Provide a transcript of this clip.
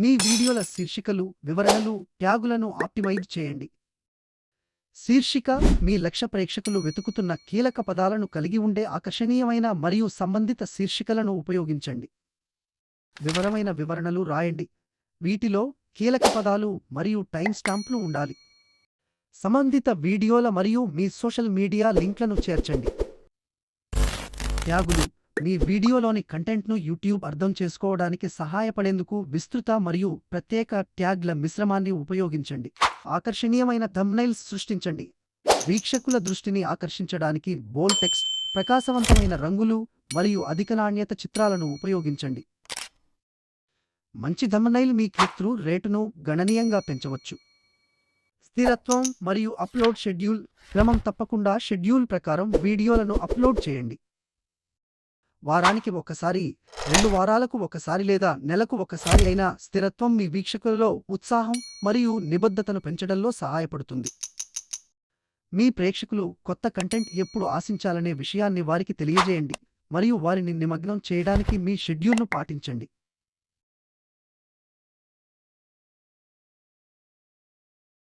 మీ వీడియోల శీర్షికలు, వివరణలు, ట్యాగులను ఆప్టిమైజ్ చేయండి. శీర్షిక: మీ లక్ష్య ప్రేక్షకులు వెతుకుతున్న కీలక పదాలను కలిగి ఉండే ఆకర్షణీయమైన మరియు సంబంధిత శీర్షికలను ఉపయోగించండి. వివరమైన వివరణలు రాయండి. వీటిలో కీలక పదాలు మరియు టైమ్ స్టాంప్లు ఉండాలి. సంబంధిత వీడియోల మరియు మీ సోషల్ మీడియా లింక్లను చేర్చండి. ట్యాగులు: మీ వీడియోలోని కంటెంట్ను యూట్యూబ్ అర్థం చేసుకోవడానికి సహాయపడేందుకు విస్తృత మరియు ప్రత్యేక ట్యాగ్ల మిశ్రమాన్ని ఉపయోగించండి. ఆకర్షణీయమైన థంబ్నైల్స్ సృష్టించండి. వీక్షకుల దృష్టిని ఆకర్షించడానికి బోల్డ్ టెక్స్ట్, ప్రకాశవంతమైన రంగులు మరియు అధిక నాణ్యత చిత్రాలను ఉపయోగించండి. మంచి థంబ్నైల్ మీ క్లిక్ త్రూ రేటును గణనీయంగా పెంచవచ్చు. స్థిరత్వం మరియు అప్లోడ్ షెడ్యూల్: క్రమం తప్పకుండా షెడ్యూల్ ప్రకారం వీడియోలను అప్లోడ్ చేయండి. వారానికి ఒకసారి, 2 వారాలకు ఒకసారి లేదా నెలకు ఒకసారి అయినా స్థిరత్వం మీ వీక్షకులలో ఉత్సాహం మరియు నిబద్ధతను పెంచడంలో సహాయపడుతుంది. మీ ప్రేక్షకులు కొత్త కంటెంట్ ఎప్పుడు ఆశించాలనే విషయాన్ని వారికి తెలియజేయండి మరియు వారిని నిమగ్నం చేయడానికి మీ షెడ్యూల్ను పాటించండి.